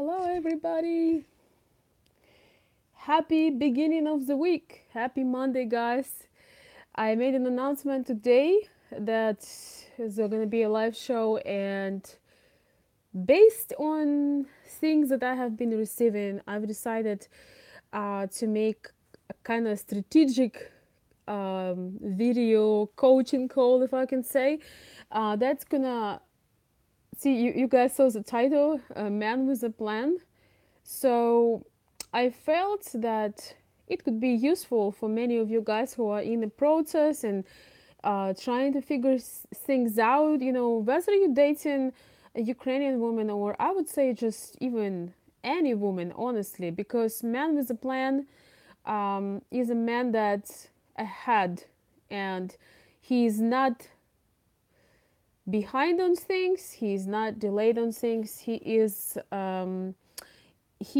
Hello, everybody. Happy beginning of the week. Happy Monday, guys. I made an announcement today that there's going to be a live show, and based on things that I have been receiving, I've decided to make a kind of strategic video coaching call, if I can say. That's gonna see you guys saw the title, Man with a Plan. So I felt that it could be useful for many of you guys who are in the process and trying to figure things out. You know, whether you're dating a Ukrainian woman or I would say just even any woman, honestly, because man with a plan is a man that's ahead and he's not behind on things. He's not delayed on things. He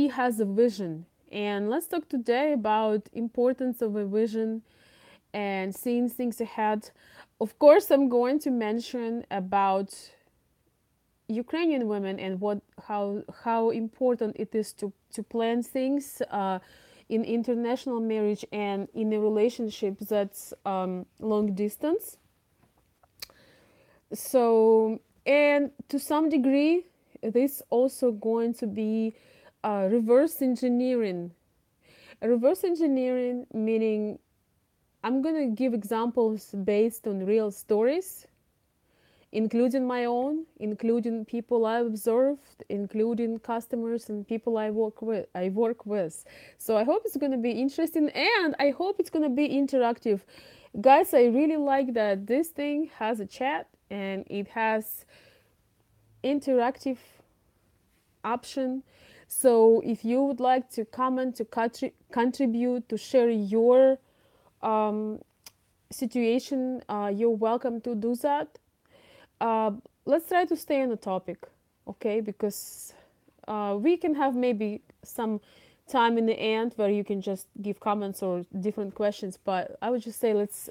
has a vision. And let's talk today about importance of a vision and seeing things ahead. Of course, I'm going to mention about Ukrainian women and how important it is to plan things in international marriage and in a relationship that's long distance. So, and to some degree, this also going to be reverse engineering. Reverse engineering meaning I'm going to give examples based on real stories, including my own, including people I've observed, including customers and people I work with. So I hope it's going to be interesting and I hope it's going to be interactive. Guys, I really like that this thing has a chat and it has interactive option. So if you would like to comment, to contribute, to share your um, situation, you're welcome to do that. Uh, let's try to stay on the topic, okay? Because we can have maybe some time in the end where you can just give comments or different questions. But I would just say let's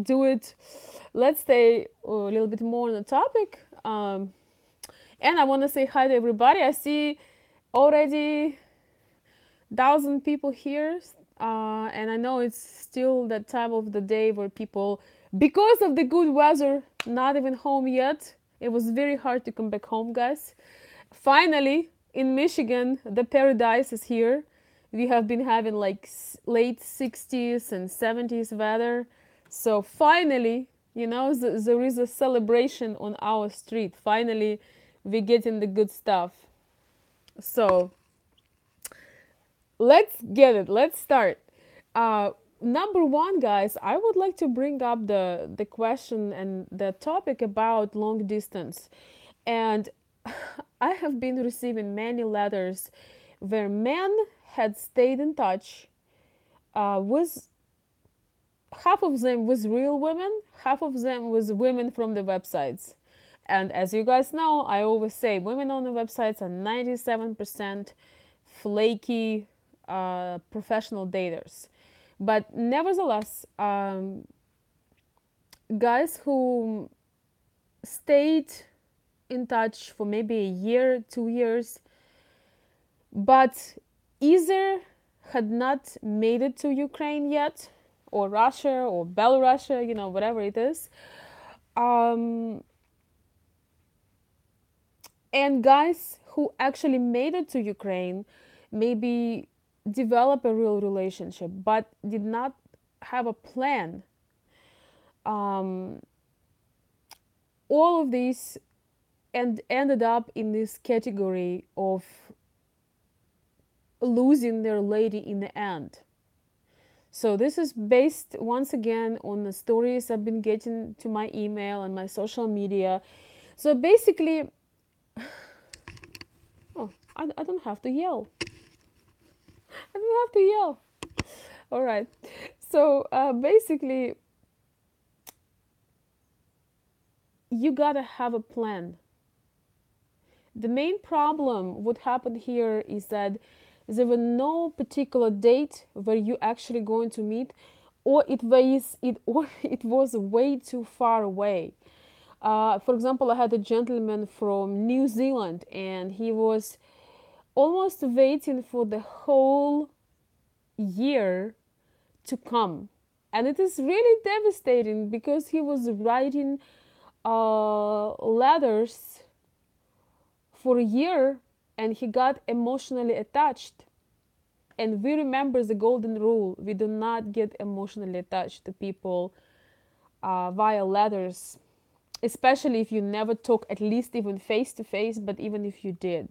do it. Let's stay a little bit more on the topic. And I want to say hi to everybody. I see already 1,000 people here, and I know it's still that time of the day where people, because of the good weather, not even home yet. It was very hard to come back home, guys. Finally, in Michigan, the paradise is here. We have been having like late 60s and 70s weather. So finally, there is a celebration on our street. Finally, we're getting the good stuff. So let's get it. Let's start. Uh, Number one, guys, I would like to bring up the question and the topic about long distance. And I have been receiving many letters where men had stayed in touch with half of them with real women, half of them with women from the websites. And as you guys know, I always say women on the websites are 97% flaky professional daters. But nevertheless, guys who stayed in touch for maybe a year, 2 years, but either had not made it to Ukraine yet, or Russia, or Belarus, whatever it is. And guys who actually made it to Ukraine maybe develop a real relationship, but did not have a plan. All of these and ended up in this category of losing their lady in the end. So this is based once again on the stories I've been getting to my email and my social media. So basically, I don't have to yell. I don't have to yell. All right. So basically, you gotta have a plan. The main problem, what happened here, is that there was no particular date where you actually going to meet, or it was way too far away. For example, I had a gentleman from New Zealand, and he was almost waiting for the whole year to come. And it is really devastating because he was writing letters for a year and he got emotionally attached. And we remember the golden rule: we do not get emotionally attached to people via letters, especially if you never talk, at least even face to face, but even if you did.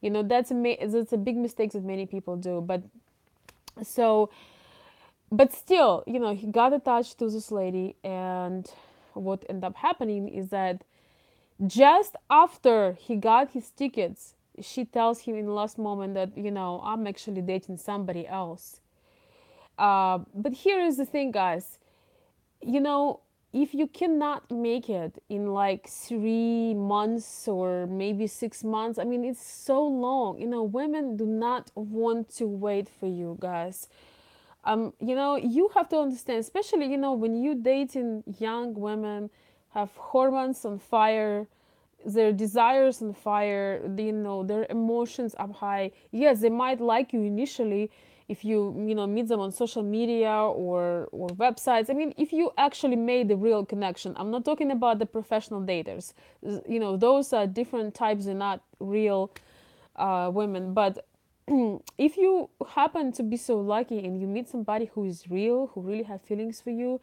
That's a big mistake that many people do. So but still, he got attached to this lady, and what ended up happening is that just after he got his tickets, she tells him in the last moment that, I'm actually dating somebody else. But here is the thing, guys. You know, if you cannot make it in like 3 months or maybe 6 months, I mean, it's so long. Women do not want to wait for you, guys. You have to understand, especially, when you dating young women, have hormones on fire, their desires on fire, their emotions up high. Yes, they might like you initially if you meet them on social media or websites. I mean, if you actually made the real connection. I'm not talking about the professional daters. Those are different types and not real women. But if you happen to be so lucky and you meet somebody who is real, who really have feelings for you,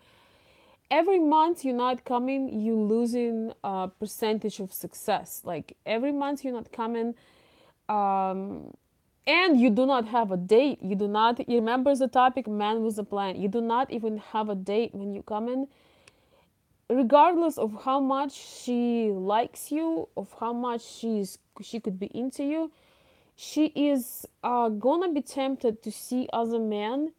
every month you're not coming, you losing a percentage of success. Like every month you're not coming, um, and you do not have a date. You remember the topic, man with a plan. You do not even have a date when you come in, regardless of how much she likes you, of how much she could be into you. She is gonna be tempted to see other men,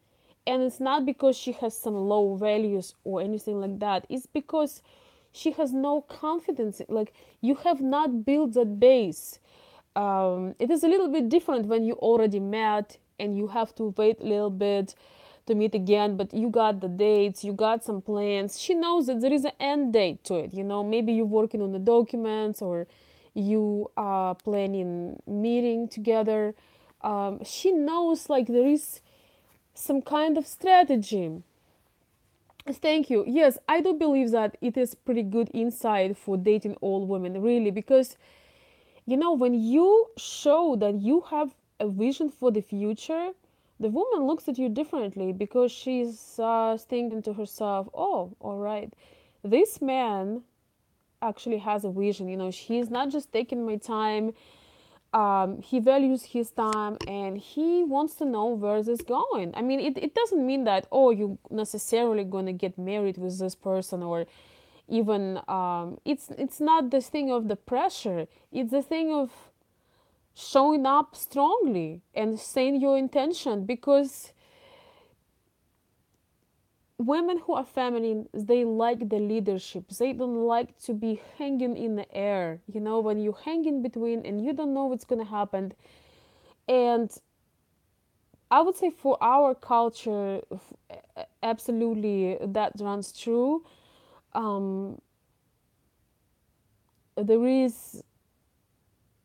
and it's not because she has some low values or anything like that. It's because she has no confidence. Like, you have not built that base. It is a little bit different when you already met and you have to wait a little bit to meet again, but you got the dates, you got some plans. She knows that there is an end date to it. Maybe you're working on the documents, or you are planning meeting together. She knows, like, there is some kind of strategy. Thank you. Yes, I do believe that it is pretty good insight for dating all women, really, because when you show that you have a vision for the future, the woman looks at you differently because she's thinking to herself, oh, all right, this man actually has a vision. He's not just taking my time. He values his time and he wants to know where this is going. I mean, it doesn't mean that, oh, you necessarily going to get married with this person, or even it's not this thing of the pressure. It's the thing of showing up strongly and saying your intention, because women who are feminine, they like the leadership. They don't like to be hanging in the air. When you hang in between and you don't know what's going to happen. And I would say for our culture, absolutely that runs true. um, there is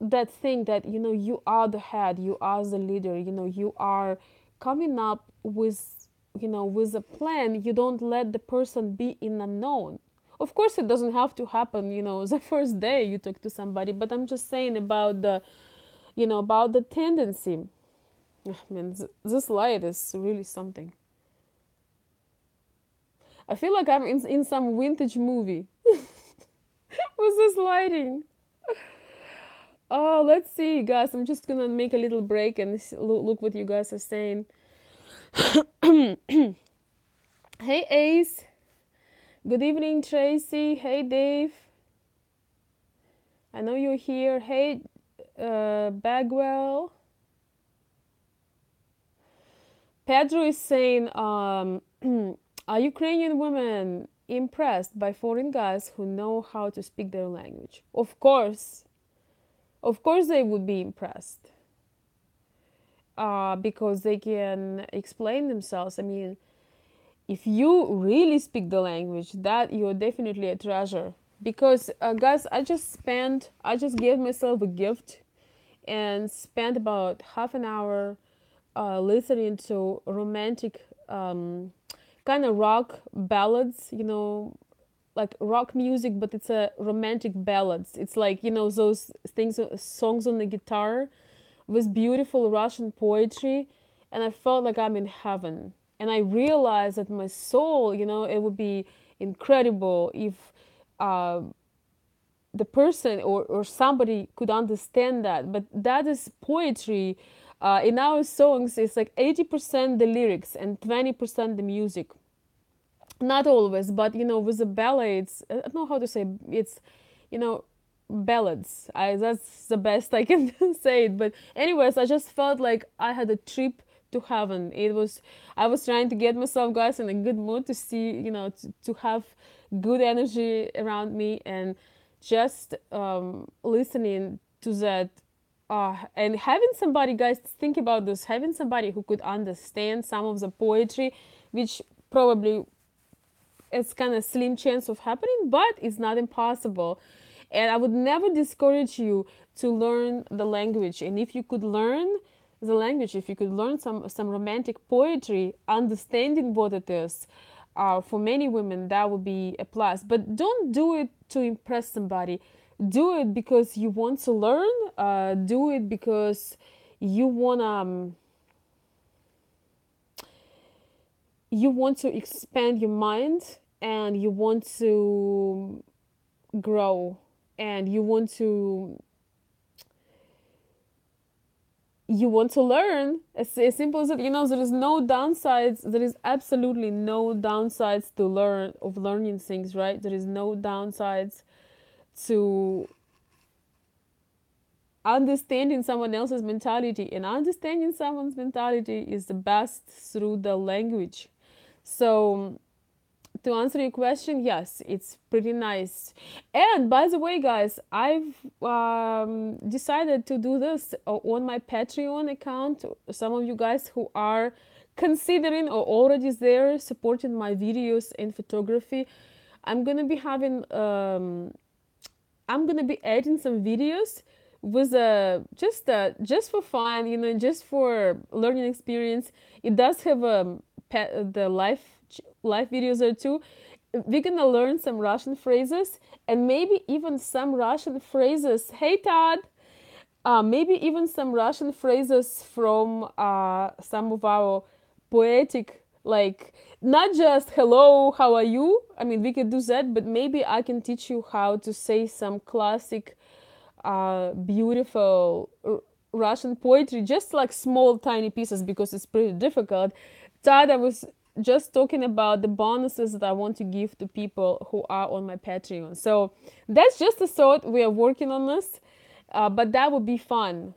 that thing that, you are the head, you are the leader, you are coming up with a plan. You don't let the person be in unknown. Of course, it doesn't have to happen, the first day you talk to somebody, but I'm just saying about the tendency. I mean, this light is really something. I feel like I'm in some vintage movie with this lighting. Oh, let's see, guys. I'm just gonna make a little break and look what you guys are saying. Hey, Ace. Good evening, Tracy. Hey, Dave. I know you're here. Hey, Bagwell. Pedro is saying, are Ukrainian women impressed by foreign guys who know how to speak their language? Of course. Of course, they would be impressed. Because they can explain themselves. I mean, if you really speak the language, that you're definitely a treasure. because guys, I just gave myself a gift and spent about half an hour listening to romantic kind of rock ballads, like rock music, but it's a romantic ballads. It's like, those things, songs on the guitar with beautiful Russian poetry, and I felt like I'm in heaven. And I realized that my soul, it would be incredible if uh, the person or somebody could understand that. But that is poetry. In our songs, it's like 80% the lyrics and 20% the music. Not always, but with the ballads, I don't know how to say it's, you know, ballads. That's the best I can say it. But anyways, I just felt like I had a trip to heaven. I was trying to get myself, guys, in a good mood to see, to have good energy around me, and just listening to that. And having somebody, guys, think about this, having somebody who could understand some of the poetry, which probably it's kind of slim chance of happening, but it's not impossible. And I would never discourage you to learn the language. And if you could learn the language, if you could learn some romantic poetry, understanding what it is, for many women that would be a plus. But don't do it to impress somebody. Do it because you want to learn. Do it because you want you want to expand your mind, and you want to grow, and you want to learn. It's as simple as that. There is no downsides. There is absolutely no downsides to learning things, right? There is no downsides to understanding someone else's mentality, and understanding someone's mentality is the best through the language. So to answer your question, yes, it's pretty nice. And by the way, guys, I've decided to do this on my Patreon account. Some of you guys who are considering or already there supporting my videos in photography, I'm gonna be having I'm gonna be adding some videos with just for fun, just for learning experience. It does have the live videos there too. We're gonna learn some Russian phrases, and maybe even some Russian phrases. Hey Todd, maybe even some Russian phrases from some of our poetic, like not just hello, how are you? I mean, we could do that, but maybe I can teach you how to say some classic, beautiful Russian poetry, just like small, tiny pieces, because it's pretty difficult. Todd, I was just talking about the bonuses that I want to give to people who are on my Patreon. So that's just a thought. We are working on this, but that would be fun.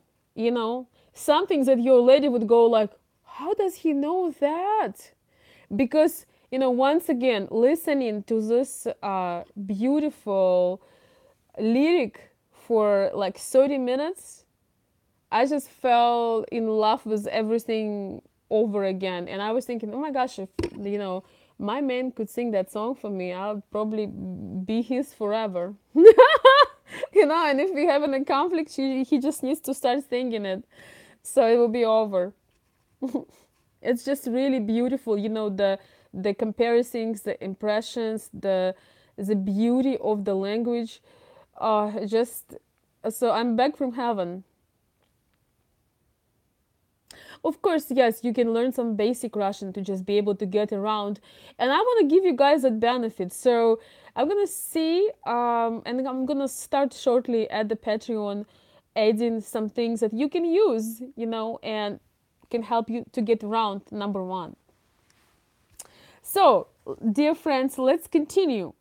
Some things that your lady would go like, "How does he know that?" Because once again, listening to this beautiful lyric for like 30 minutes, I just fell in love with everything over again. And I was thinking, oh my gosh, if my man could sing that song for me, I'll probably be his forever. And if we have a conflict, he just needs to start singing it, so it will be over. It's just really beautiful, the comparisons, the impressions, the beauty of the language. Just so I'm back from heaven. Of course, yes, you can learn some basic Russian to just be able to get around. And I want to give you guys that benefit. So I'm going to see, and I'm going to start shortly at the Patreon, adding some things that you can use, and can help you to get around, number one. So, dear friends, let's continue.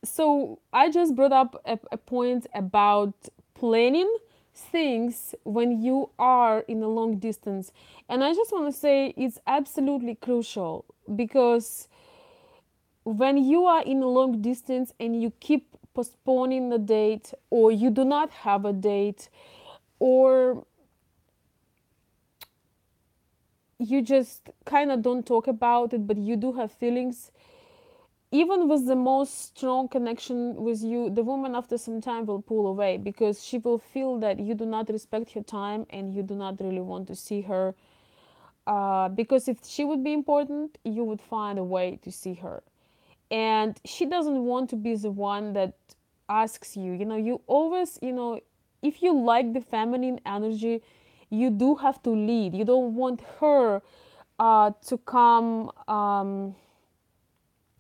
So I just brought up a point about planning things when you are in a long distance, and I just want to say it's absolutely crucial, because when you are in a long distance and you keep postponing the date, or you do not have a date, or you just kind of don't talk about it, but you do have feelings, even with the most strong connection with you, the woman after some time will pull away because she will feel that you do not respect her time and you do not really want to see her. Because if she would be important, you would find a way to see her. And she doesn't want to be the one that asks you. You always, if you like the feminine energy, you do have to lead. You don't want her to come.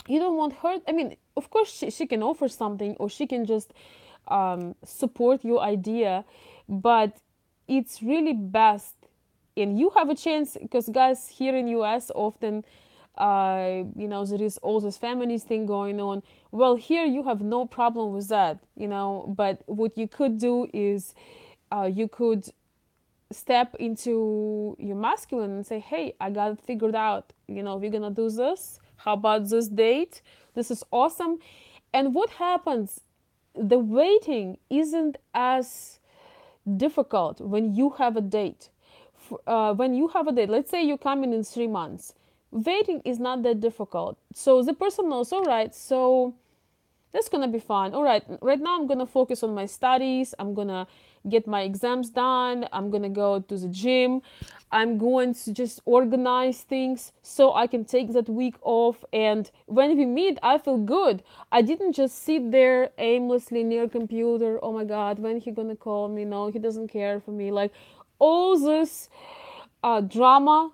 You don't want her. I mean, of course, she can offer something or she can just support your idea, but it's really best. And you have a chance because guys here in us often there is all this feminist thing going on. Well, here you have no problem with that, but what you could do is you could step into your masculine and say, hey, I got it figured out. We're gonna do this. How about this date? This is awesome. And what happens? The waiting isn't as difficult when you have a date. When you have a date, let's say you come in 3 months, waiting is not that difficult. So the person knows, all right, so that's gonna be fun. All right, right now I'm gonna focus on my studies. I'm gonna get my exams done. I'm gonna go to the gym. I'm going to just organize things so I can take that week off. And when we meet, I feel good. I didn't just sit there aimlessly near a computer. Oh my God, when he gonna call me? No, he doesn't care for me. Like all this drama.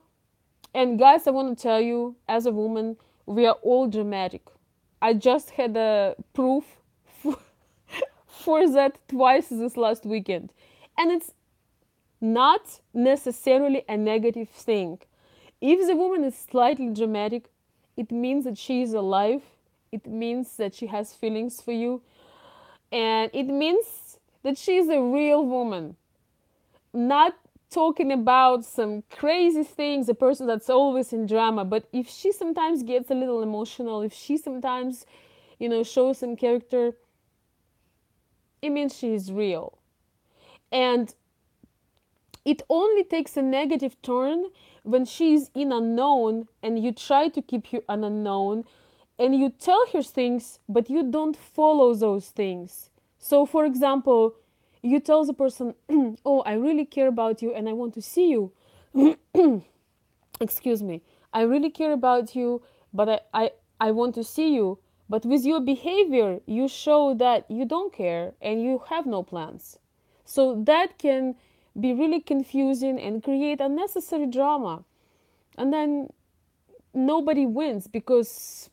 And guys, I want to tell you, as a woman, we are all dramatic. I just had a proof for, for that twice this last weekend. And it's not necessarily a negative thing. If the woman is slightly dramatic, it means that she is alive. It means that she has feelings for you. And it means that she is a real woman. Not talking about some crazy things, a person that's always in drama, but if she sometimes gets a little emotional, if she sometimes, shows some character, it means she is real. And it only takes a negative turn when she's in unknown and you try to keep her an unknown and you tell her things, but you don't follow those things. So, for example, you tell the person, oh, I really care about you and I want to see you. Excuse me. I really care about you, but I want to see you. But with your behavior, you show that you don't care and you have no plans. So that can be really confusing and create unnecessary drama. And then nobody wins because.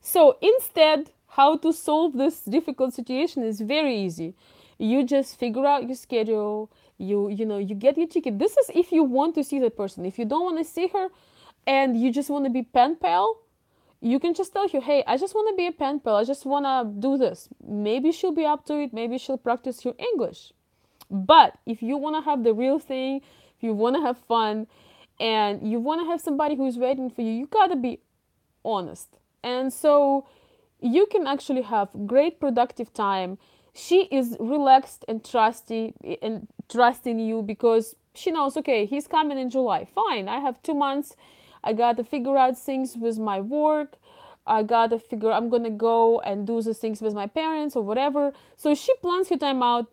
So instead, how to solve this difficult situation is very easy. You just figure out your schedule. You get your ticket. This is if you want to see that person. If you don't want to see her and you just want to be pen pal, you can just tell her, hey, I just want to be a pen pal. I just want to do this. Maybe she'll be up to it. Maybe she'll practice her English. But if you want to have the real thing, if you want to have fun, and you want to have somebody who's waiting for you, you gotta be honest. And so you can actually have great productive time. She is relaxed and trusty and trusting you because she knows, okay, he's coming in July. Fine, I have 2 months. I gotta figure out things with my work. I gotta figure I'm gonna go and do the things with my parents or whatever. So she plans her time out.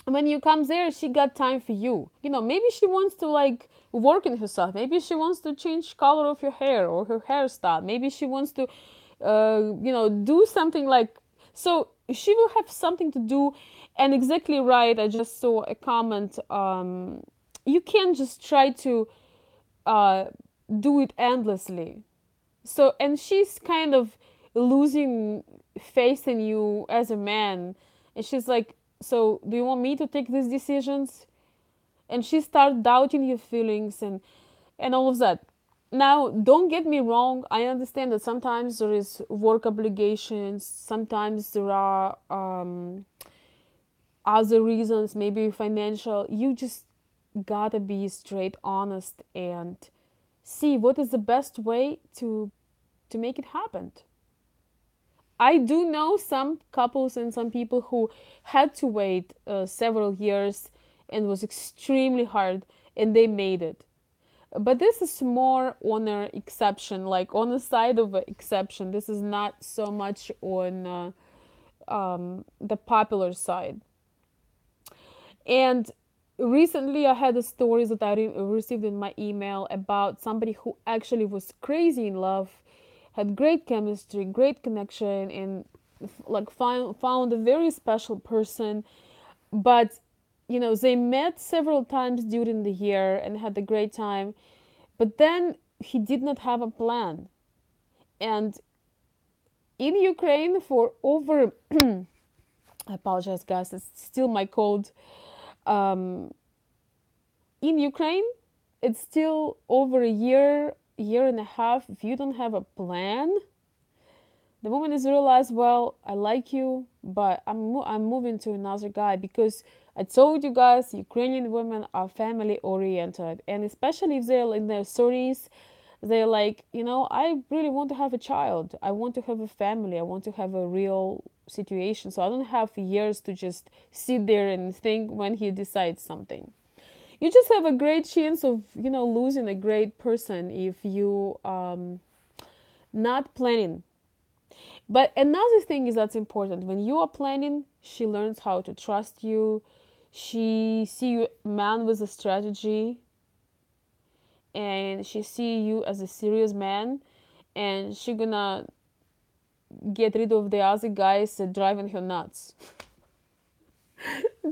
When you come there, she got time for you. Maybe she wants to like work in herself. Maybe she wants to change color of her hair or her hairstyle. Maybe she wants to do something like. So she will have something to do. And exactly right, I just saw a comment. You can't just try to uh, do it endlessly. So, and she's kind of losing faith in you as a man. And she's like, so do you want me to take these decisions? And she starts doubting your feelings and all of that. Now, don't get me wrong. I understand that sometimes there is work obligations. Sometimes there are other reasons, maybe financial. You just gotta be straight, honest, and see what is the best way to make it happen. I do know some couples and some people who had to wait several years and was extremely hard, and they made it. But this is more on an exception, like on the side of an exception. This is not so much on the popular side. And recently, I had a story that I received in my email about somebody who actually was crazy in love, had great chemistry, great connection, and like found a very special person. But they met several times during the year and had a great time. But then he did not have a plan. And in Ukraine, for over, I apologize, guys, it's still my cold. Um, in Ukraine, it's still over a year and a half. If you don't have a plan, the woman is realized, well, I like you, but I'm moving to another guy because I told you guys, Ukrainian women are family oriented, and especially if they're in their 30s, they're like, I really want to have a child. I want to have a family. I want to have a real situation. So I don't have years to just sit there and think when he decides something. You just have a great chance of, losing a great person if you not planning. But another thing is that's important. When you are planning, she learns how to trust you. She see you man with a strategy, and she see you as a serious man, and she gonna get rid of the other guys that driving her nuts.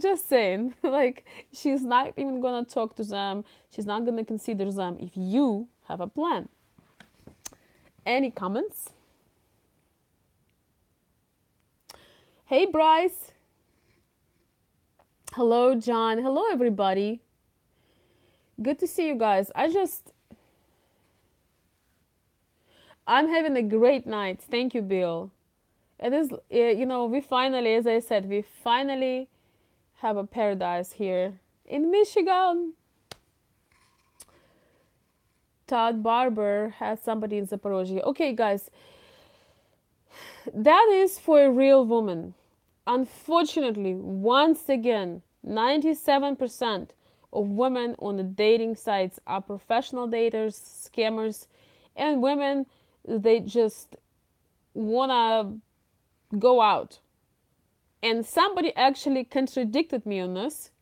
Just saying. Like, she's not even gonna talk to them. She's not gonna consider them if you have a plan. Any comments? Hey, Bryce. Hello, John. Hello, everybody. Good to see you guys. I'm having a great night. Thank you, Bill. It is, we finally, as I said, we finally have a paradise here in Michigan. Todd Barber has somebody in Zaporozhye. Okay, guys, that is for a real woman. Unfortunately, once again, 97% of women on the dating sites are professional daters, scammers, and women, they just wanna go out. And somebody actually contradicted me on this,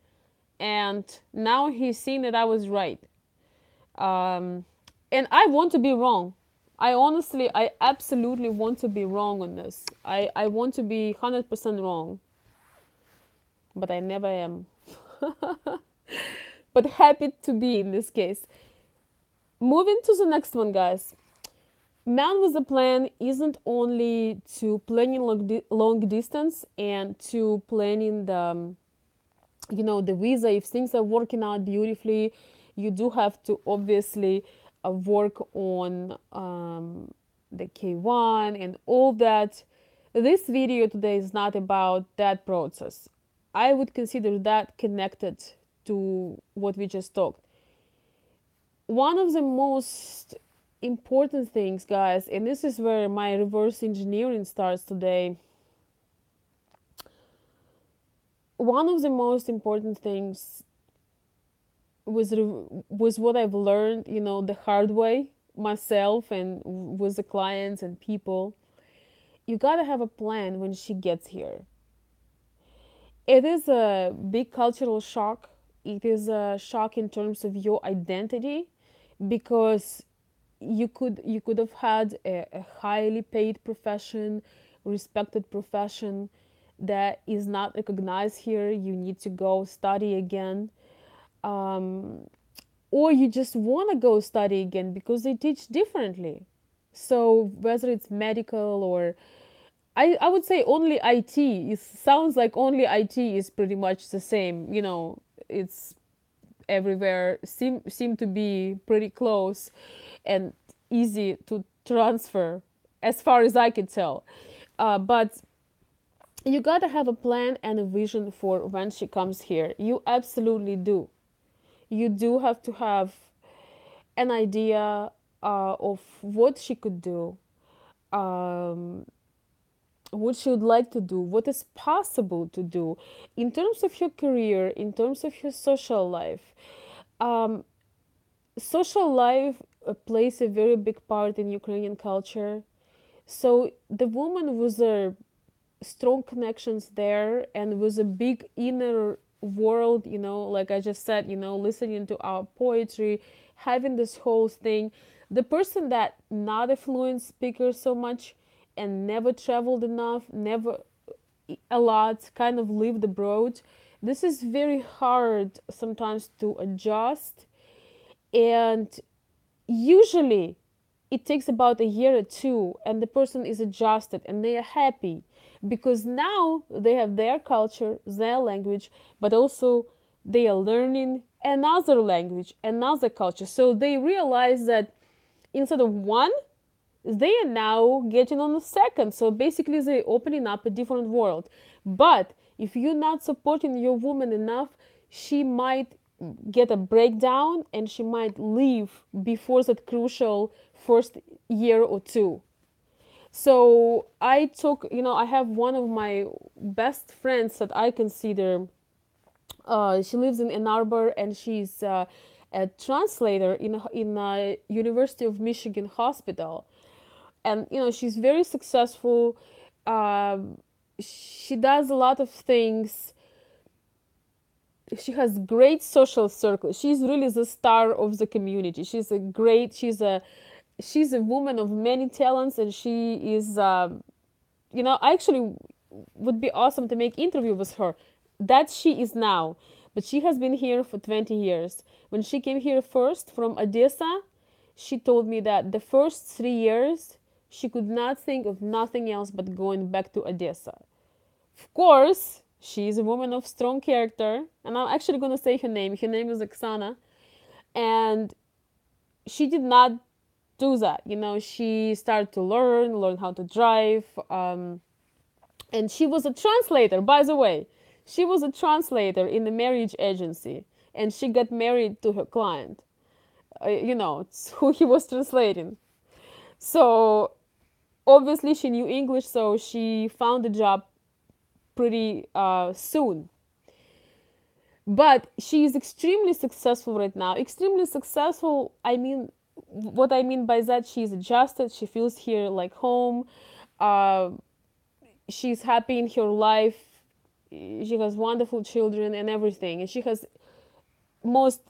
and now he's seen that I was right. And I want to be wrong. I absolutely want to be wrong on this. I want to be 100% wrong, but I never am. But happy to be in this case. Moving to the next one, guys. Man with a plan isn't only to planning long distance and to planning the visa. If things are working out beautifully, you do have to obviously work on the K1 and all that. This video today is not about that process. I would consider that connected to what we just talked. One of the most important things, guys, and this is where my reverse engineering starts today. One of the most important things was what I've learned, the hard way myself and with the clients and people. You gotta have a plan when she gets here. It is a big cultural shock. It is a shock in terms of your identity because you could have had a highly paid profession, respected profession that is not recognized here. You need to go study again. Or you just want to go study again because they teach differently. So whether it's medical or I would say only IT. It sounds like only IT is pretty much the same. It's everywhere. Seem to be pretty close and easy to transfer, as far as I can tell. But you gotta have a plan and a vision for when she comes here. You absolutely do. You do have to have an idea of what she could do, um, what she would like to do, what is possible to do in terms of her career, in terms of her social life. Um, social life plays a very big part in Ukrainian culture. So the woman with a strong connections there and with a big inner world, like I just said, listening to our poetry, having this whole thing. The person that not a fluent speaker so much and never traveled enough, never a lot, kind of lived abroad. This is very hard sometimes to adjust, and usually it takes about a year or two and the person is adjusted and they are happy because now they have their culture, their language, but also they are learning another language, another culture. So they realize that instead of one, they are now getting on the second. So basically, they're opening up a different world. But if you're not supporting your woman enough, she might get a breakdown and she might leave before that crucial first year or two. So I took, I have one of my best friends that I consider. She lives in Ann Arbor and she's a translator in University of Michigan hospital, and she's very successful. She does a lot of things. She has great social circle. She's really the star of the community. She's a woman of many talents, and she is I actually would be awesome to make interview with her. That she is now, but she has been here for 20 years. When she came here first from Odessa, she told me that the first 3 years she could not think of nothing else but going back to Odessa. Of course, she is a woman of strong character, and I'm actually going to say her name. Her name is Oksana, and she did not do that. She started to learn how to drive, and she was a translator, by the way. She was a translator in the marriage agency, and she got married to her client. It's who he was translating. So obviously, she knew English, so she found a job pretty soon. But she is extremely successful right now. Extremely successful. I mean, what I mean by that, she's adjusted. She feels here like home. Uh, she's happy in her life. She has wonderful children and everything, and she has most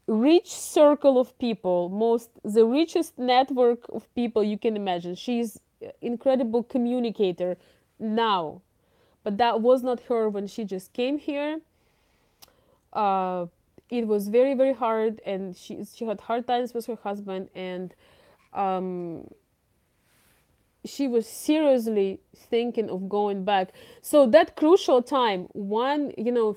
rich circle of people, the richest network of people you can imagine. She's incredible communicator now, but that was not her when she just came here. uh, it was very very hard, and she had hard times with her husband, and um, she was seriously thinking of going back. So that crucial time,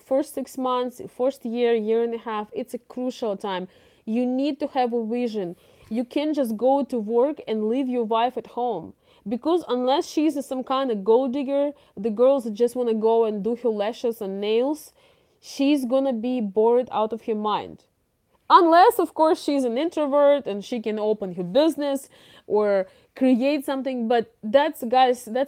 first 6 months, first year and a half, it's a crucial time. You need to have a vision. You can't just go to work and leave your wife at home, because unless she's some kind of gold digger, the girls that just want to go and do her lashes and nails, she's gonna be bored out of her mind. Unless, of course, she's an introvert and she can open her business or create something. But that's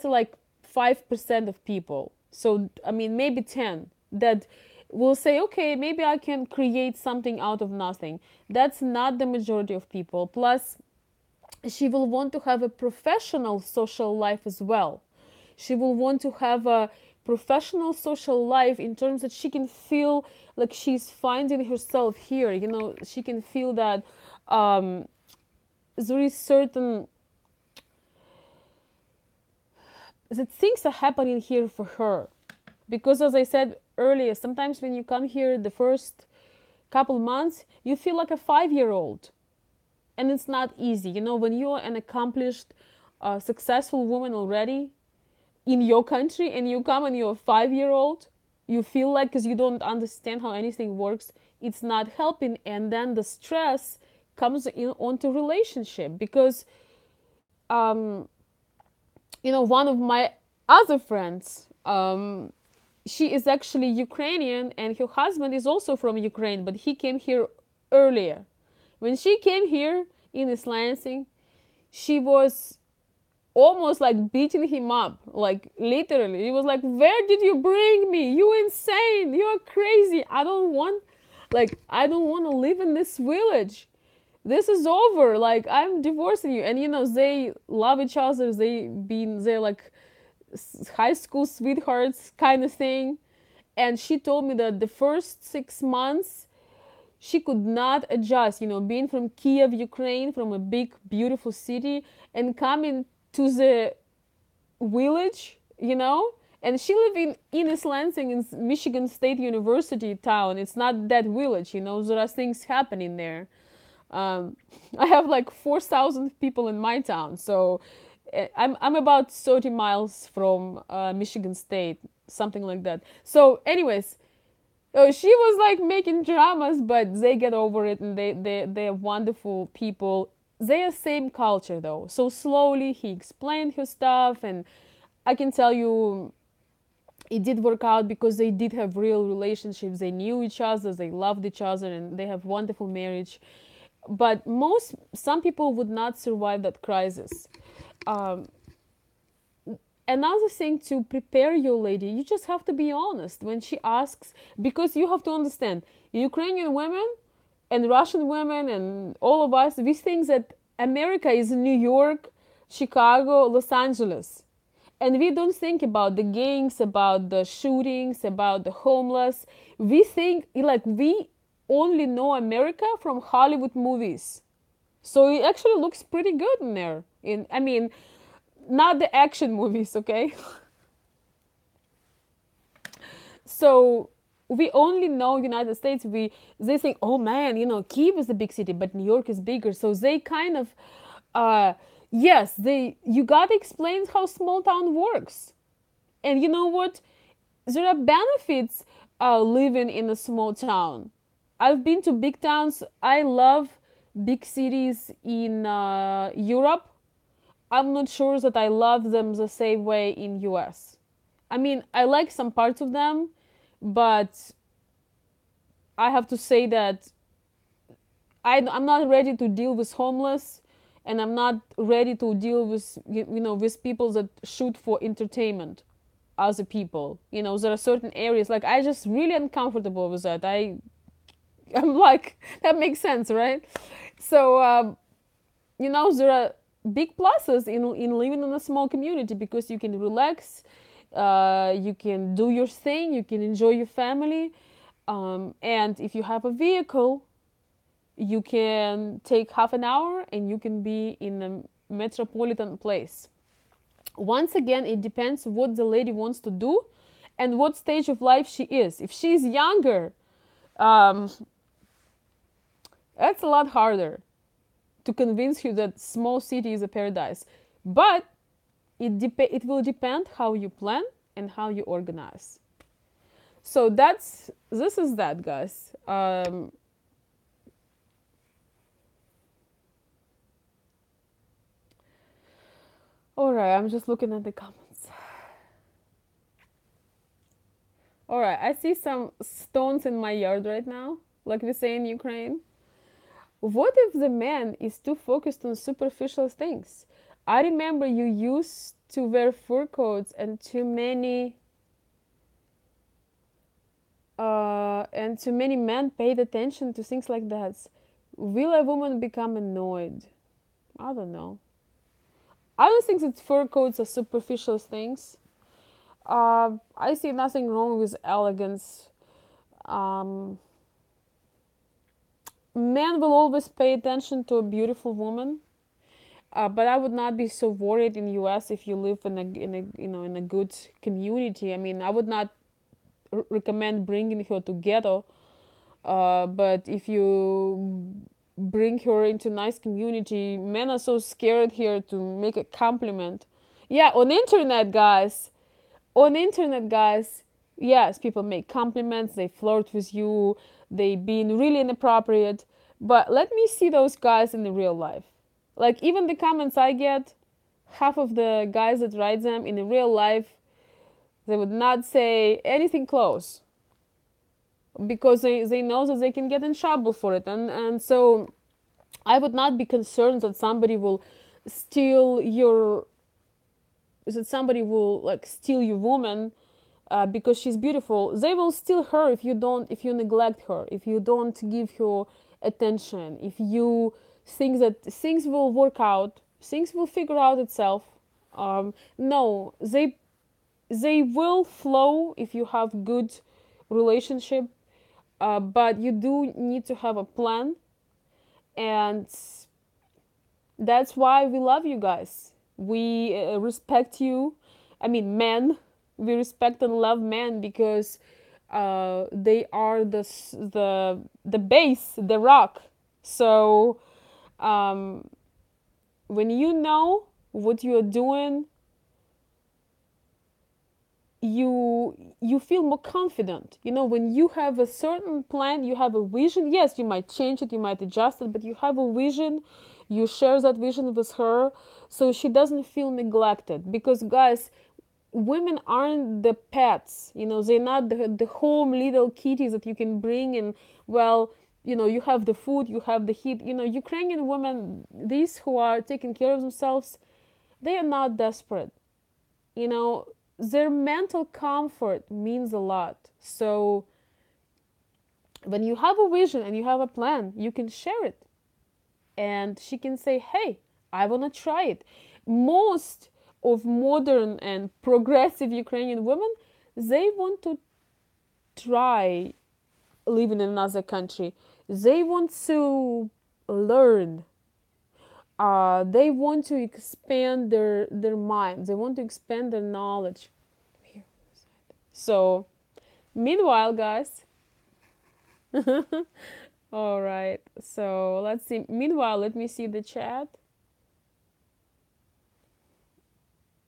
like 5% of people. So, I mean, maybe 10 that will say, okay, maybe I can create something out of nothing. That's not the majority of people. Plus, she will want to have a professional social life as well. She will want to have a professional social life in terms that she can feel like she's finding herself here. She can feel that there is certain that things are happening here for her. Because as I said earlier, sometimes when you come here the first couple months, you feel like a 5-year-old, and it's not easy. When you're an accomplished, successful woman already in your country and you come and you're a 5-year-old, you feel like, because you don't understand how anything works, it's not helping. And then the stress comes in onto relationship, because one of my other friends, she is actually Ukrainian, and her husband is also from Ukraine, but he came here earlier. When she came here in East Lansing, she was almost like beating him up, like literally. He was like, "Where did you bring me? You insane! You're crazy! I don't want to live in this village. this is over. Like, I'm divorcing you. And they love each other. They're like high school sweethearts kind of thing. And she told me that the first 6 months she could not adjust, being from Kiev, Ukraine, from a big, beautiful city, and coming to the village, And she lived in East Lansing, in Michigan State University town. It's not that village, There are things happening there. Um, I have like 4,000 people in my town, so I'm about 30 miles from Michigan State, something like that. So, anyways, she was like making dramas, but they get over it, and they're wonderful people. They are same culture though. So slowly he explained her stuff, and I can tell you it did work out because they did have real relationships. They knew each other, they loved each other, and they have wonderful marriage. But some people would not survive that crisis. Um, Another thing, to prepare your lady, you just have to be honest when she asks, because you have to understand, Ukrainian women and Russian women and all of us, we think that America is New York, Chicago, Los Angeles. And we don't think about the gangs, about the shootings, about the homeless. We think like we only know America from Hollywood movies. So it actually looks pretty good in there. I mean, not the action movies, okay? So we only know United States. They think, oh man, Kiev is a big city, but New York is bigger. So they kind of, yes, you gotta explain how small town works. And you know what? There are benefits living in a small town. I've been to big towns. I love big cities in Europe. I'm not sure that I love them the same way in US. I mean, I like some parts of them, but I have to say that I'm not ready to deal with homeless, and I'm not ready to deal with with people that shoot for entertainment. Other people, there are certain areas like I just really uncomfortable with that. I'm like, that makes sense, right? So there are big pluses in living in a small community, because you can relax, you can do your thing, you can enjoy your family, and if you have a vehicle, you can take half an hour and you can be in a metropolitan place. Once again, it depends what the lady wants to do and what stage of life she is. If she's younger, um, that's a lot harder to convince you that small city is a paradise. But it will depend how you plan and how you organize. So this is that, guys. All right, I'm just looking at the comments. All right, I see some stones in my yard right now, like we say in Ukraine. What if the man is too focused on superficial things? I remember you used to wear fur coats, and too many men paid attention to things like that. Will a woman become annoyed? I don't know. I don't think that fur coats are superficial things. I see nothing wrong with elegance. Um, Men will always pay attention to a beautiful woman, but I would not be so worried in U.S. if you live in a good community. I mean, I would not recommend bringing her to ghetto, but if you bring her into nice community, men are so scared here to make a compliment. Yeah, on internet, guys, yes, people make compliments, they flirt with you, they being really inappropriate, but let me see those guys in the real life. Like, even the comments I get, half of the guys that write them in the real life, they would not say anything close, because they know that they can get in trouble for it. And so I would not be concerned that somebody will steal your that somebody will like steal your woman because she's beautiful. They will steal her if you neglect her, if you don't give her attention, if you things will work out, things will figure out itself. No, they will flow if you have good relationship, but you do need to have a plan, and that's why we love you guys. We respect you. I mean, men. We respect and love men because they are the base, the rock. So um, when you know what you are doing, you feel more confident. You know, when you have a certain plan, you have a vision. Yes, you might change it, you might adjust it, but you have a vision. You share that vision with her, so she doesn't feel neglected. Because guys, women aren't the pets. You know, they're not the home little kitties that you can bring and, well, you know, you have the food, you have the heat. You know, Ukrainian women, these who are taking care of themselves, they are not desperate. You know, their mental comfort means a lot. So when you have a vision and you have a plan, you can share it, and she can say, hey, I want to try it. Most of modern and progressive Ukrainian women, they want to try living in another country. They want to learn. They want to expand their mind. They want to expand their knowledge. So, meanwhile, guys, all right. So let's see. Meanwhile, let me see the chat.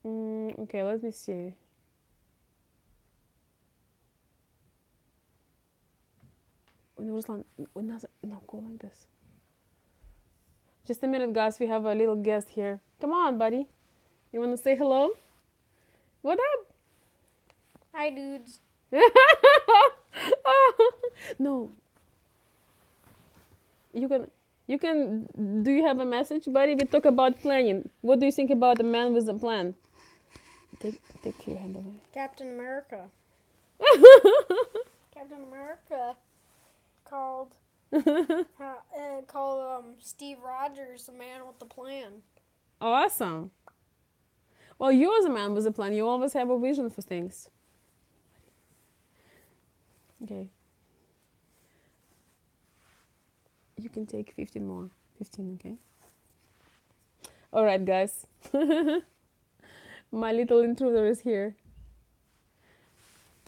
Okay, let me see. Ruslan, no, go like this. Just a minute, guys. We have a little guest here. Come on, buddy. You want to say hello? What up? Hi, dudes. No, you can. You can. Do you have a message, buddy? We talk about planning. What do you think about a man with a plan? Take your hand away. Captain America. Captain America called Steve Rogers the man with the plan. Awesome. Well, you as a man with a plan, you always have a vision for things. Okay. You can take 15 more. 15, okay? All right, guys. My little intruder is here.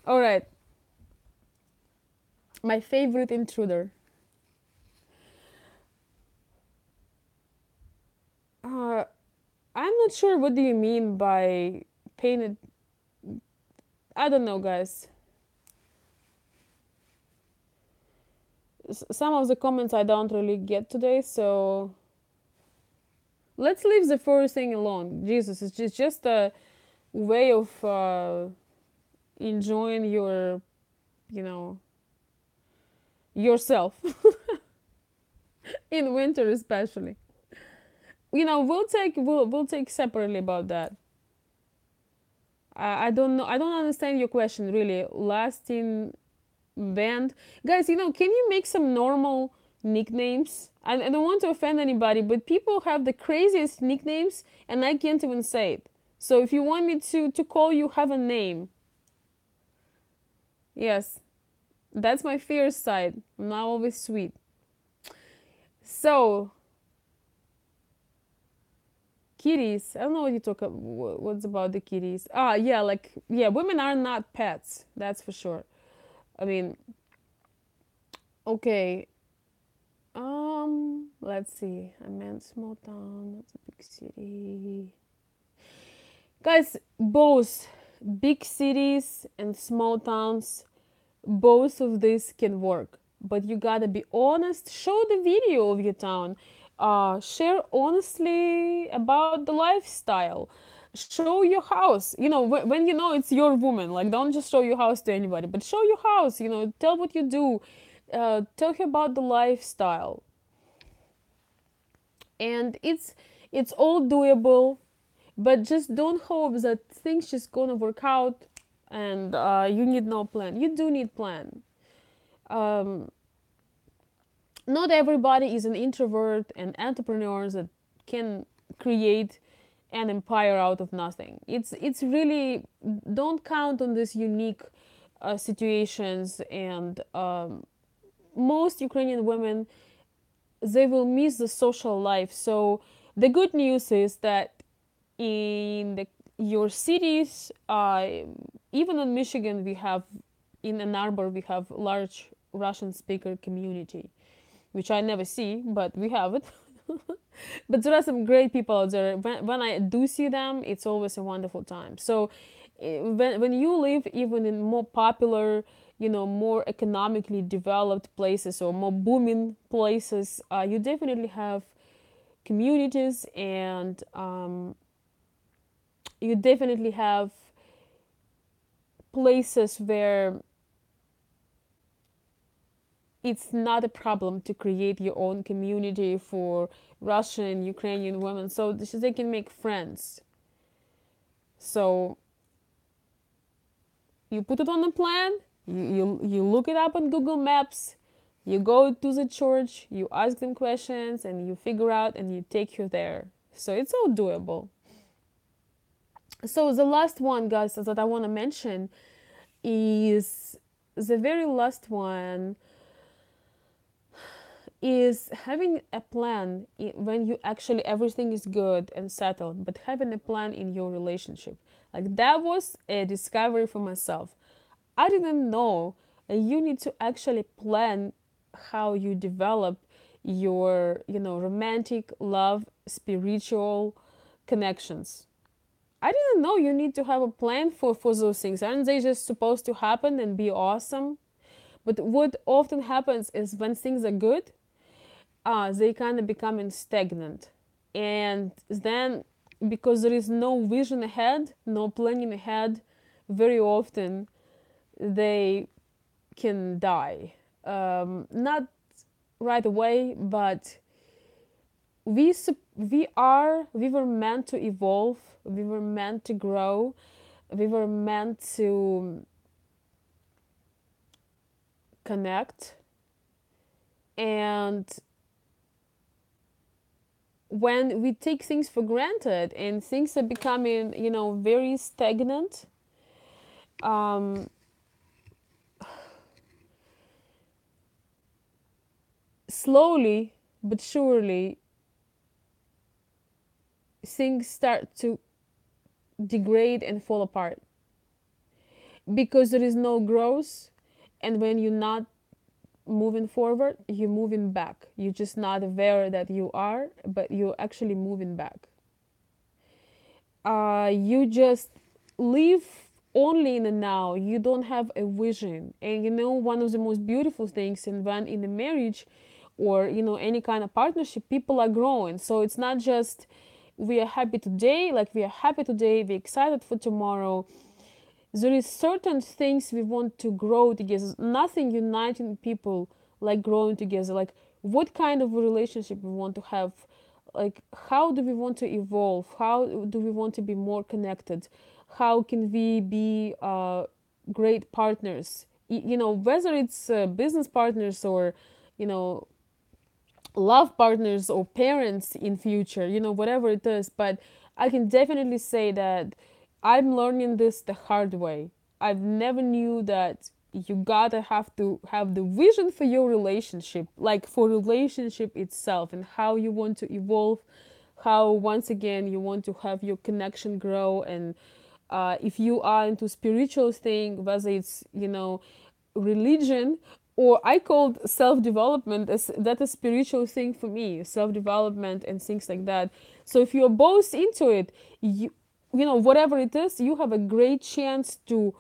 All right. My favorite intruder. Uh, I'm not sure what do you mean by painted. I don't know, guys. Some of the comments I don't really get today, so let's leave the first thing alone. Jesus, it's just a way of enjoying your, you know, yourself in winter especially. You know, we'll take separately about that. I don't know. I don't understand your question really. Lasting band, guys. You know, can you make some normal nicknames? I don't want to offend anybody, but people have the craziest nicknames, and I can't even say it. So if you want me to call you, have a name. Yes, that's my fierce side. I'm not always sweet. So kitties. I don't know what you talk about. What's about the kitties? Ah, yeah, like yeah, women are not pets. That's for sure. I mean, okay. Let's see. I meant small town, not a big city. Guys, both big cities and small towns, both of these can work. But you gotta be honest. Show the video of your town. Share honestly about the lifestyle. Show your house. You know, when you know it's your woman, like don't just show your house to anybody, but show your house. You know, tell what you do. Tell her about the lifestyle, and it's all doable. But just don't hope that things just gonna work out, and you need no plan. You do need plan. Um, not everybody is an introvert and entrepreneurs that can create an empire out of nothing. It's really, don't count on these unique situations, and most Ukrainian women, they will miss the social life. So the good news is that in your cities, even in Michigan, we have, in Ann Arbor, we have large Russian speaker community, which I never see, but we have it. But there are some great people out there. When I do see them, it's always a wonderful time. So when you live even in more popular, more economically developed places or more booming places, you definitely have communities, and you definitely have places where it's not a problem to create your own community for Russian, Ukrainian women, so they can make friends. So you put it on a plan, you look it up on Google Maps, you go to the church, you ask them questions, and you figure out and you take you there. So it's all doable. So the last one, guys, that I want to mention is the very last one is having a plan when you actually everything is good and settled, but having a plan in your relationship. Like, that was a discovery for myself. I didn't know you need to actually plan how you develop your, romantic, love, spiritual connections. I didn't know you need to have a plan for those things. Aren't they just supposed to happen and be awesome? But what often happens is when things are good, they kind of becoming stagnant. And then, because there is no vision ahead, no planning ahead, very often they can die. Not right away, but we were meant to evolve, we were meant to grow, we were meant to connect. And when we take things for granted and things are becoming, very stagnant, um, slowly but surely things start to degrade and fall apart, because there is no growth. And when you're not moving forward, you're moving back. You're just not aware that you are, but you're actually moving back. You just live only in the now. You don't have a vision. And one of the most beautiful things in a marriage, or any kind of partnership, people are growing. So it's not just we are happy today, like we are happy today, we're excited for tomorrow. There is certain things we want to grow together. Nothing uniting people like growing together. Like, what kind of a relationship we want to have, like how do we want to evolve, how do we want to be more connected, how can we be great partners, whether it's business partners, or you know love partners, or parents in future, whatever it is. But I can definitely say that I'm learning this the hard way. I've never knew that you gotta have to have the vision for your relationship, like for relationship itself, and how you want to evolve, how once again you want to have your connection grow. And if you are into spiritual thing, whether it's religion, or I called self-development as that a spiritual thing for me, self-development and things like that. So if you're both into it, whatever it is, you have a great chance to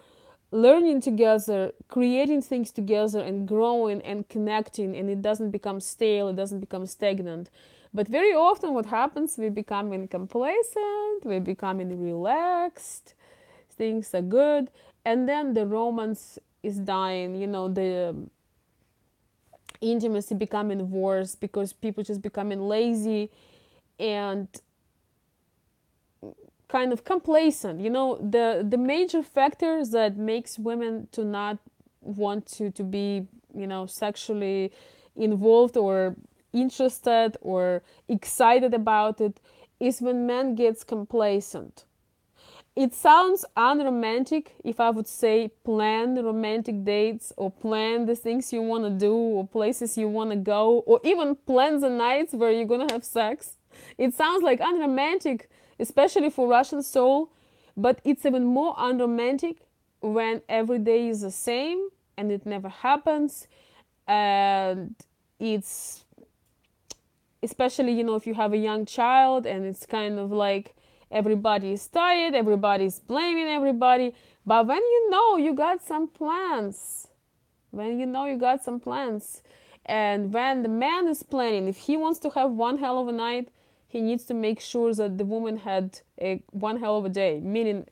learning together, creating things together, and growing and connecting, and it doesn't become stale, it doesn't become stagnant. But very often what happens, we becoming complacent, we becoming relaxed, things are good, and then the romance is dying, the intimacy becoming worse, because people just becoming lazy and kind of complacent. The major factors that makes women to not want to be sexually involved or interested or excited about it is when man gets complacent. It sounds unromantic if I would say plan romantic dates or plan the things you want to do or places you want to go or even plan the nights where you're going to have sex. It sounds like unromantic, especially for Russian soul, but it's even more unromantic when every day is the same and it never happens. And it's especially, if you have a young child and it's kind of like everybody is tired, everybody's blaming everybody. But when you got some plans, and when the man is planning, if he wants to have one hell of a night, he needs to make sure that the woman had one hell of a day, meaning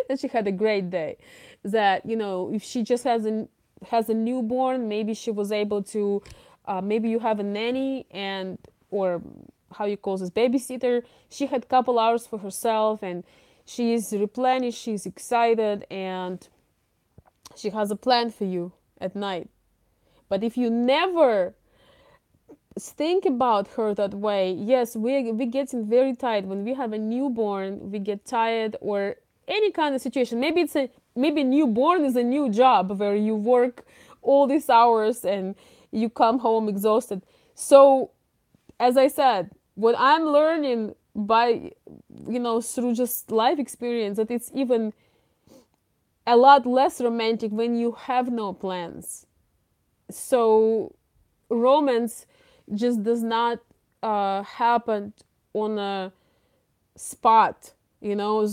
that she had a great day. That if she just has a newborn, maybe she was able to, maybe you have a nanny and or how you call this babysitter. She had a couple hours for herself and she is replenished, she's excited, and she has a plan for you at night. But if you never think about her that way, yes, we getting very tired when we have a newborn. We get tired, or any kind of situation. Maybe newborn is a new job where you work all these hours and you come home exhausted. So as I said, what I'm learning by through just life experience, that it's even a lot less romantic when you have no plans. So romance just does not happen on a spot. There are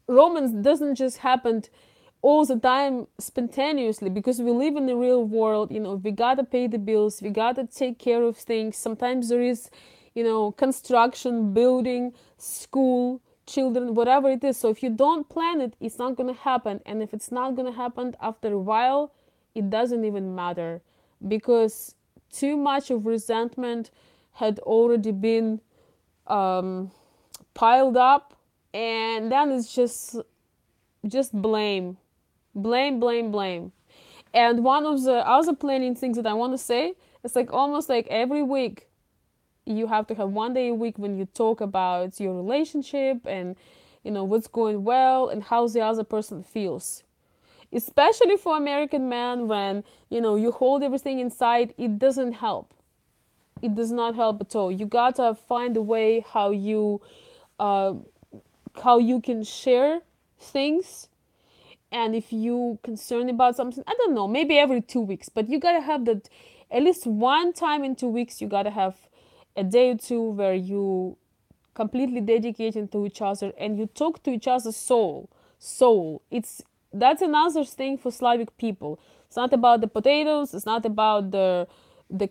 romance doesn't just happen all the time spontaneously, because we live in the real world. We gotta pay the bills, we gotta take care of things. Sometimes there is construction, building, school, children, whatever it is. So if you don't plan it, it's not gonna happen. And if it's not gonna happen after a while, it doesn't even matter, because too much of resentment had already been piled up, and then it's just blame. And one of the other planning things that I want to say, it's like almost like every week you have to have one day a week when you talk about your relationship and what's going well and how the other person feels. Especially for American men, when you hold everything inside, it doesn't help. It does not help at all. You gotta find a way uh, how you can share things. And if you concerned about something, I don't know, maybe every 2 weeks, but you gotta have that at least one time in 2 weeks. You gotta have a day or two where you completely dedicated to each other and you talk to each other's soul. That's another thing for Slavic people. It's not about the potatoes, it's not about the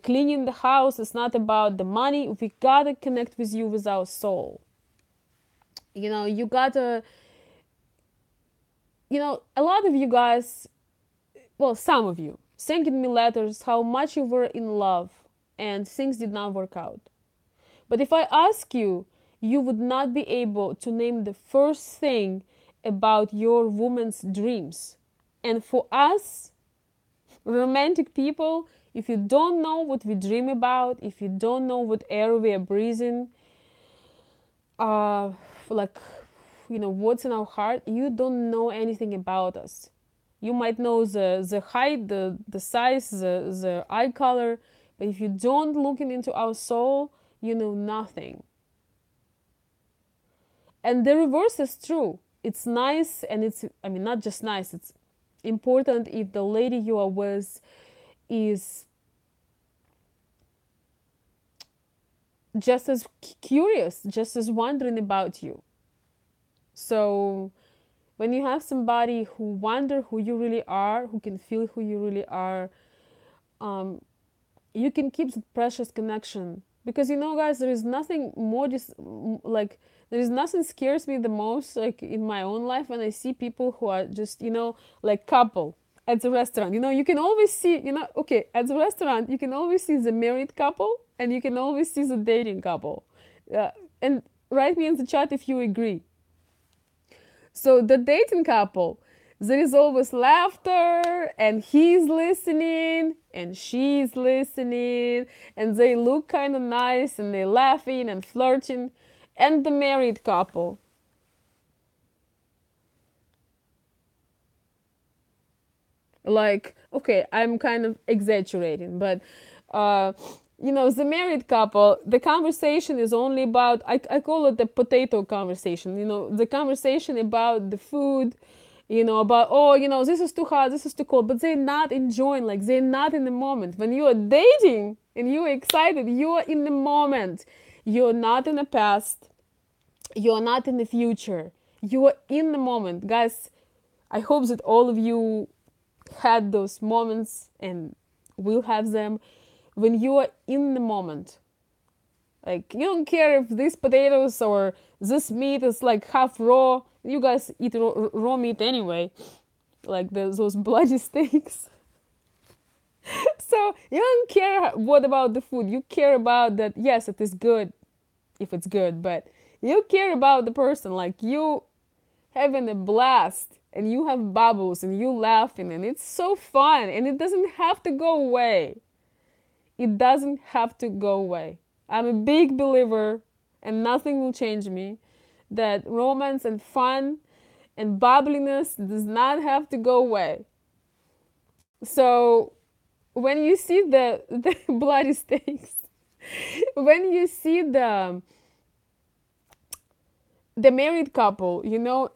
cleaning the house, it's not about the money. We gotta connect with you with our soul. You gotta, a lot of you guys, well, some of you sending me letters how much you were in love and things did not work out. But if I ask you, you would not be able to name the first thing about your woman's dreams. And for us, romantic people, if you don't know what we dream about, if you don't know what air we are breathing, like, what's in our heart, you don't know anything about us. You might know the height, the size, the eye color, but if you don't look into our soul, you know nothing. And the reverse is true. It's nice, and not just nice, it's important if the lady you are with is just as curious, just as wondering about you. So when you have somebody who wonder who you really are, who can feel who you really are, you can keep the precious connection. Because guys, there is nothing more like, there is nothing scares me the most, like in my own life, when I see people who are just like couple at the restaurant. You can always see, okay, at the restaurant you can always see the married couple and you can always see the dating couple. And write me in the chat if you agree. So the dating couple, There is always laughter, and he's listening, and she's listening, and they look kind of nice, and they're laughing and flirting. And the married couple, like, okay, I'm kind of exaggerating, but uh the married couple, the conversation is only about, I call it the potato conversation, the conversation about the food, about, oh, this is too hot, this is too cold, but they're not enjoying, like, they're not in the moment. When you are dating and you're excited, you're in the moment. You're not in the past, you're not in the future, you're in the moment, guys. I hope that all of you had those moments and will have them when you are in the moment. Like, you don't care if these potatoes or this meat is like half raw. You guys eat raw meat anyway, like those bloody steaks. So you don't care what about the food. You care about that, yes, it is good if it's good, but you care about the person. Like, you having a blast and you have bubbles and you laughing and it's so fun and it doesn't have to go away. It doesn't have to go away. I'm a big believer, and nothing will change me, that romance and fun and bubbliness does not have to go away. So when you see the bloody steaks, when you see the married couple,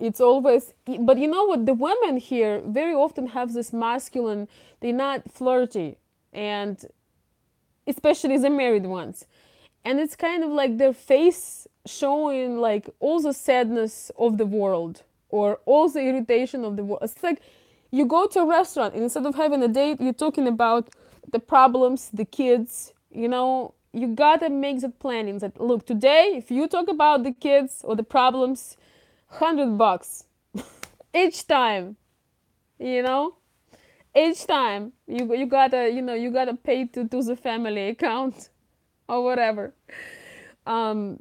it's always, but you know what, the women here very often have this masculine, they're not flirty, and especially the married ones, and it's kind of like their face showing like all the sadness of the world or all the irritation of the world. It's like you go to a restaurant and instead of having a date, you're talking about the problems, the kids. You gotta make that planning. That, look, today, if you talk about the kids or the problems, $100 each time. You know, each time you gotta pay to the family account or whatever. Um,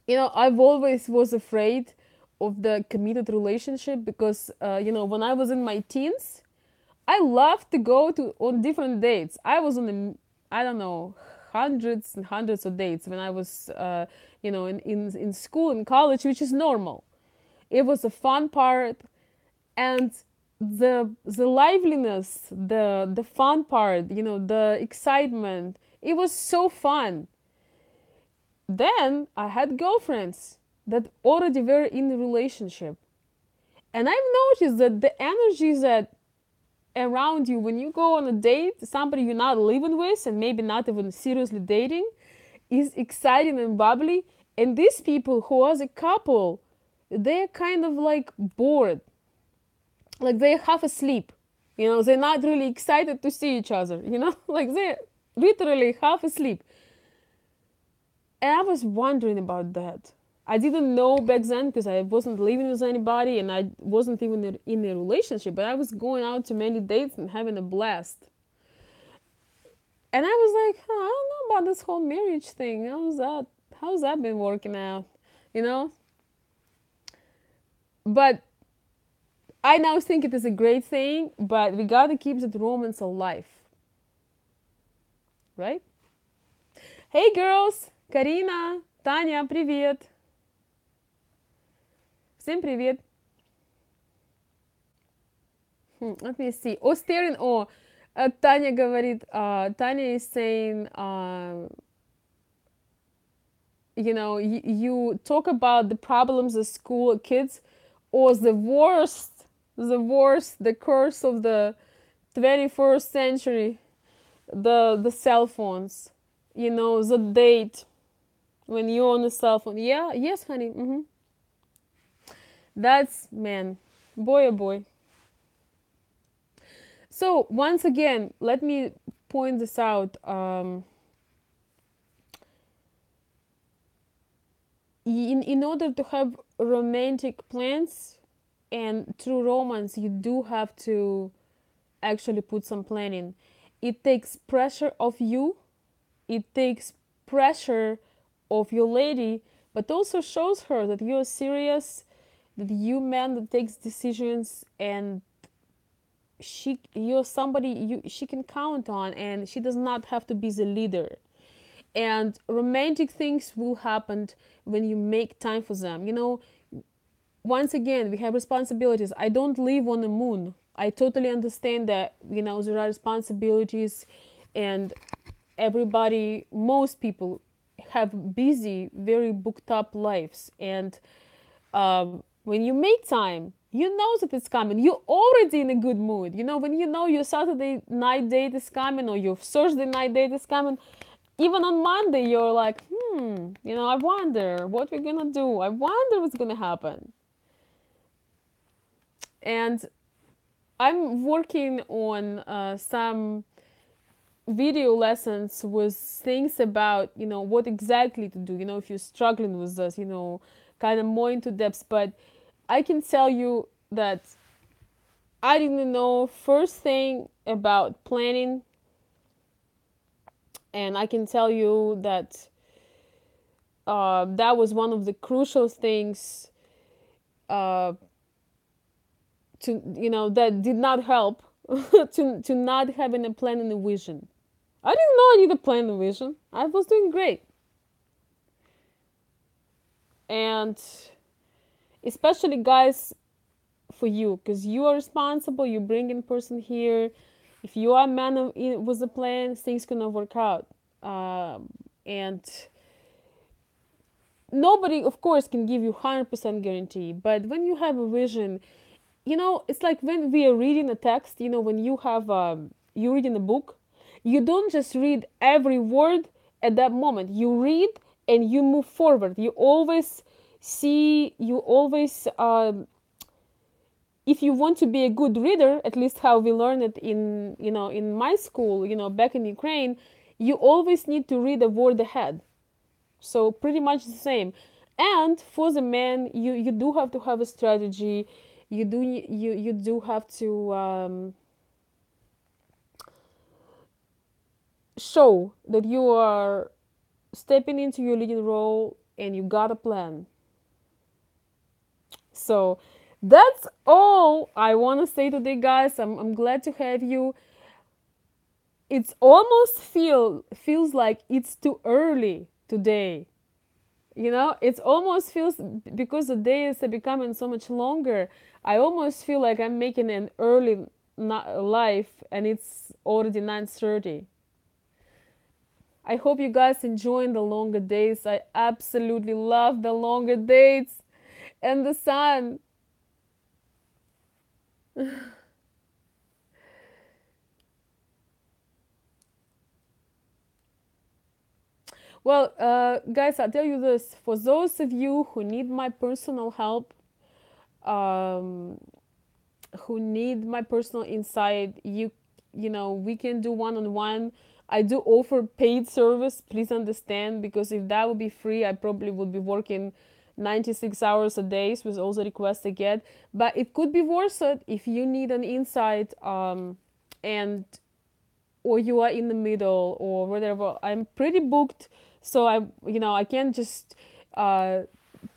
I've always was afraid of the committed relationship because when I was in my teens, I loved to go to on different dates. I was on I don't know, hundreds and hundreds of dates when I was in school in college, which is normal. It was a fun part, and the liveliness, the fun part, the excitement. It was so fun. Then I had girlfriends that already were in a relationship. And I've noticed that the energy that around you when you go on a date, somebody you're not living with and maybe not even seriously dating, is exciting and bubbly. And these people who are a couple, they're kind of like bored. Like they're half asleep. They're not really excited to see each other, like they're literally half asleep. And I was wondering about that. I didn't know back then because I wasn't living with anybody and I wasn't even in a relationship, but I was going out to many dates and having a blast. And I was like, I don't know about this whole marriage thing. How's that been working out? You know? But I now think it is a great thing, but we gotta keep the romance alive. Right? Hey girls! Карина, Таня, привет! Всем привет! Let me see. Стерин, Таня говорит, Таня is saying, you talk about the problems of school kids, or the curse of the 21st century, the cell phones, the date when you're on the cell phone. Yeah, yes, honey. That's, man, boy, oh boy. So once again, let me point this out. In order to have romantic plans and true romance, you do have to actually put some planning. It takes pressure off you. It takes pressure of your lady, but also shows her that you're serious that you man that takes decisions, and you're somebody she can count on, and she does not have to be the leader. And romantic things will happen when you make time for them. Once again, we have responsibilities. I don't live on the moon. I totally understand that, there are responsibilities, and everybody, most people have busy, very booked up lives. And when you make time, you know that it's coming. You're already in a good mood. When you know your Saturday night date is coming, or your Thursday night date is coming, even on Monday, you're like, I wonder what we're gonna do. I wonder what's gonna happen. And I'm working on some video lessons with things about, what exactly to do, if you're struggling with this, kind of more into depth. But I can tell you that I didn't know first thing about planning, and I can tell you that that was one of the crucial things uh, to that did not help to not having a plan and a vision. I didn't know I need a plan and a vision. I was doing great, and especially guys, for you, because you are responsible. You bring in person here. If you are a man with a plan, things gonna work out. And nobody, of course, can give you 100% guarantee. But when you have a vision, it's like when we are reading a text. When you reading a book, you don't just read every word at that moment. You read and you move forward. You always see. You always if you want to be a good reader, at least how we learn it in my school, back in Ukraine, you always need to read a word ahead. So pretty much the same. And for the men, you do have to have a strategy. You do have to show that you are stepping into your leading role, and you got a plan. So that's all I want to say today, guys. I'm glad to have you. It's almost feels like it's too early today. It's almost feels, because the days are becoming so much longer. I almost feel like I'm making an early life, and it's already 9:30. I hope you guys enjoying the longer days. I absolutely love the longer days and the sun. Well, guys, I'll tell you this. For those of you who need my personal help, um, who need my personal insight, we can do one-on-one. I do offer paid service. Please understand, because if that would be free, I probably would be working 96 hours a day with all the requests I get. But it could be worth it if you need an insight, and or you are in the middle or whatever. I'm pretty booked, so I can't just uh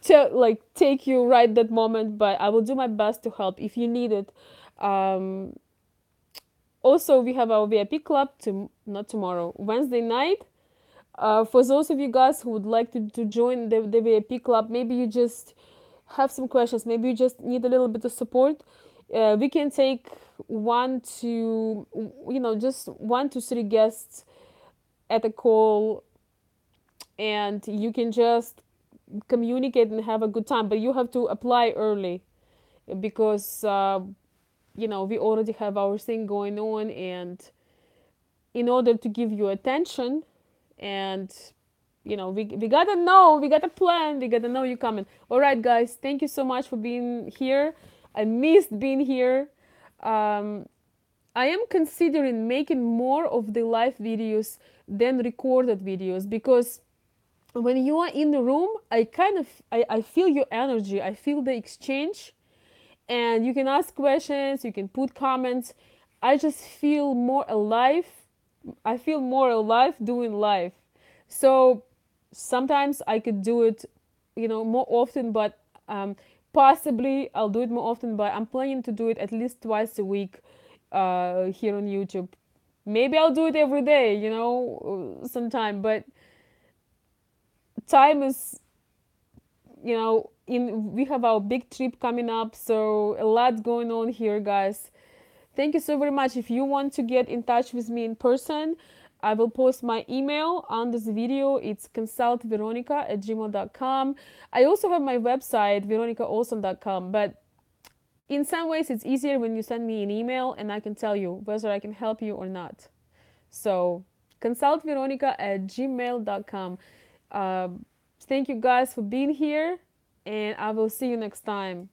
take you right that moment, but I will do my best to help if you need it. um Also, we have our VIP club, to not tomorrow, Wednesday night. For those of you guys who would like to join the VIP club, maybe you just have some questions, maybe you just need a little bit of support. We can take just 1 to 3 guests at a call, and you can just communicate and have a good time. But you have to apply early, because we already have our thing going on, and in order to give you attention, and we gotta know, we gotta plan, we gotta know you coming. All right, guys, thank you so much for being here. I missed being here. um, I am considering making more of the live videos than recorded videos, because when you are in the room, I feel your energy, I feel the exchange, and you can ask questions, you can put comments. I just feel more alive. I feel more alive doing live. So sometimes I could do it, more often, but Possibly I'll do it more often, but I'm planning to do it at least twice a week here on YouTube. Maybe I'll do it every day, sometime, but time is, in we have our big trip coming up, so a lot going on here, guys. Thank you so very much. If you want to get in touch with me in person, I will post my email on this video. It's consultveronica@gmail.com. I also have my website, veronicaolson.com, but in some ways it's easier when you send me an email and I can tell you whether I can help you or not. So consultveronica@gmail.com. Thank you guys for being here, and I will see you next time.